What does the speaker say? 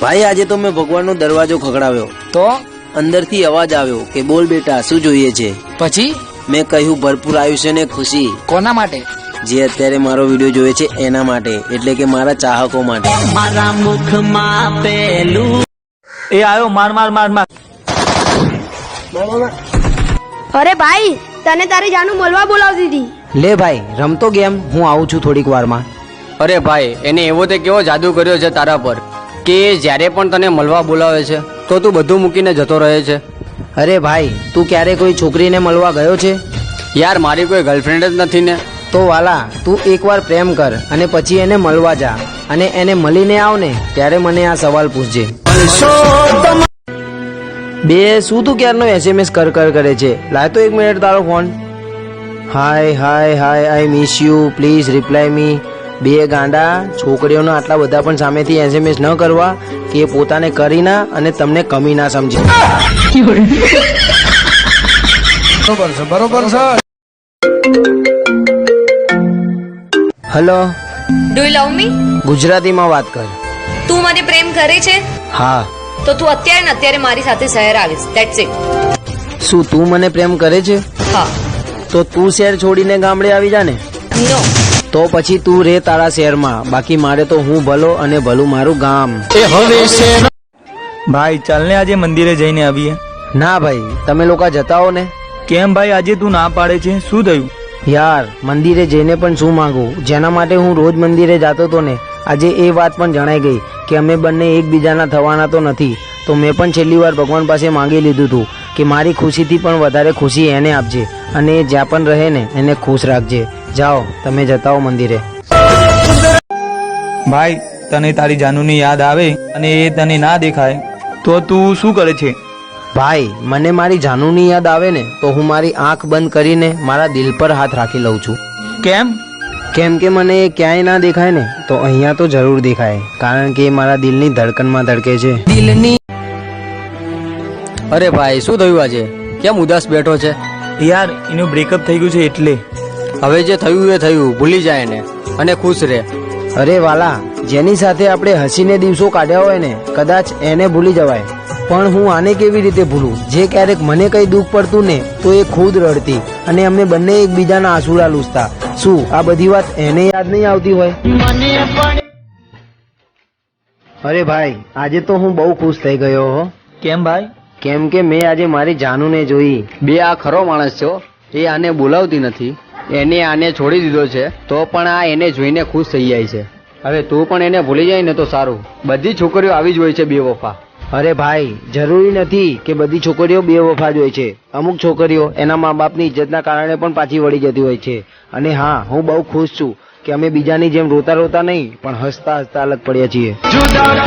ભાઈ આજે તો મેં ભગવાનનો દરવાજો ખખડાવ્યો તો અંદરથી અવાજ આવ્યો કે બોલ બેટા શું જોઈએ છે? પછી મેં કહ્યું ભરપૂર આયુષ્ય ને ખુશી. કોના માટે? જે અત્યારે મારો વિડીયો જોવે છે એના માટે, એટલે કે મારા ચાહકો માટે. મારા મુખમાં પેલું એ આયો માર માર માર માર. અરે ભાઈ, તને તારી જાનું મળવા બોલાવતી હતી. લે ભાઈ રમતો ગેમ, હું આવું છું થોડીક વારમાં. અરે ભાઈ, એને એવો તે કેવો જાદુ કર્યો છે તારા પર કે જ્યારે પણ તને મળવા બોલાવે છે તો તું બધું મૂકીને જતો રહે છે. અરે ભાઈ, તું ક્યારે કોઈ છોકરીને મળવા ગયો છે? યાર મારી કોઈ ગર્લફ્રેન્ડ જ નથી ને. તો વાલા, તું એકવાર પ્રેમ કર અને પછી એને મળવા જા, અને એને મળીને આવ ને ત્યારે મને આ સવાલ પૂછજે. બે શું તું ક્યારનો SMS કર કરે છે? લાય તો 1 મિનિટ તારો phone. Hi hi hi, I miss you, please reply me. બે ગાંડા, છોકરીઓના આટલા બધા પણ સામેથી SMS ન કરવા કે એ પોતાને કરી ના અને તમને કમી ના સમજે. બરોબર છે. હલો, ડુ યુ લવ મી? ગુજરાતીમાં વાત કર. તું મને પ્રેમ કરે છે? હા. તો તું અત્યારે ને અત્યારે મારી સાથે શહેર આવીશ. That's it. શું તું મને પ્રેમ કરે છે? હા. તો તું શહેર છોડીને ગામડે આવી જા ને. નો. તો પછી તું રે તારા શહેરમાં, બાકી મારે તો હું ભલો અને ભલું મારું ગામ. ભાઈ ચાલ ને આજે મંદિરે જઈને આવીએ. ના ભાઈ, તમે લોકો જતા હો ને. કેમ ભાઈ, આજે તું ના પાડે છે? શું થયું? યાર મંદિરે જઈને પણ શું માંગુ? જેના માટે હું રોજ મંદિરે જતો હતો ને, આજે એ વાત પણ જણાઈ ગઈ કે અમે બંને એકબીજાના થવાના તો નથી. તો મેં પણ છેલ્લી વાર ભગવાન પાસે માંગી લીધું હતું કે મારી ખુશીથી પણ વધારે ખુશી એને આપજે, અને એ જ્યાં પણ રહે ને એને ખુશ રાખજે. જાઓ તમે જતા હો મંદિરે. ભાઈ તને તારી જાનુની યાદ આવે અને એ તને ના દેખાય તો તું શું કરે છે? ભાઈ મને મારી જાનુની યાદ આવે ને તો હું મારી આંખ બંધ કરીને મારા દિલ પર હાથ રાખી લઉં છું. કેમ? કેમ કે મને એ ક્યાંય ના દેખાય ને તો અહીંયા તો જરૂર દેખાય, કારણ કે એ મારા દિલની ધડકનમાં ધડકે છે. અરે ભાઈ શું થયું આજે? કેમ ઉદાસ બેઠો છે? યાર એનું બ્રેકઅપ થઈ ગયું છે એટલે. હવે જે થયું એ થયું, ભૂલી જાય ને અને ખુશ રહે. અરે વાલા, જેની સાથે આપણે હસીને દિવસો કાઢ્યા હોય ને કદાચ એને ભૂલી જવાય, પણ હું આને કેવી રીતે ભૂલું જે ક્યારેક મને કઈ દુઃખ પડતું ને તો એ ખુદ રડતી અને અમે બંને એકબીજાના આંસુડા લૂછતા. શું આ બધી વાત એને યાદ નહીં આવતી હોય? અરે ભાઈ, આજે તો હું બહુ ખુશ થઈ ગયો હો. કેમ ભાઈ? કેમ કે મેં આજે મારી જાનુને જોઈ. બે આ ખરો માણસ છો. એ આને બોલાવતી નથી, એને આને છોડી દીધો છે, તો પણ આ એને જોઈને ખુશ થઈ જાય છે. હવે તું પણ એને ભૂલી જાય ને તો સારું. બધી છોકરીઓ આવી જ હોય છે બેવફા. અરે ભાઈ, જરૂરી નથી કે બધી છોકરીઓ બેવફા જ હોય છે. અમુક છોકરીઓ એના મા બાપની ઇજ્જતના કારણે પણ પાછી વળી જતી હોય છે. અને હા, હું બહુ ખુશ છું કે અમે બીજાની જેમ રોતા રોતા નહીં પણ હસતા હસતા અલગ પડ્યા છીએ.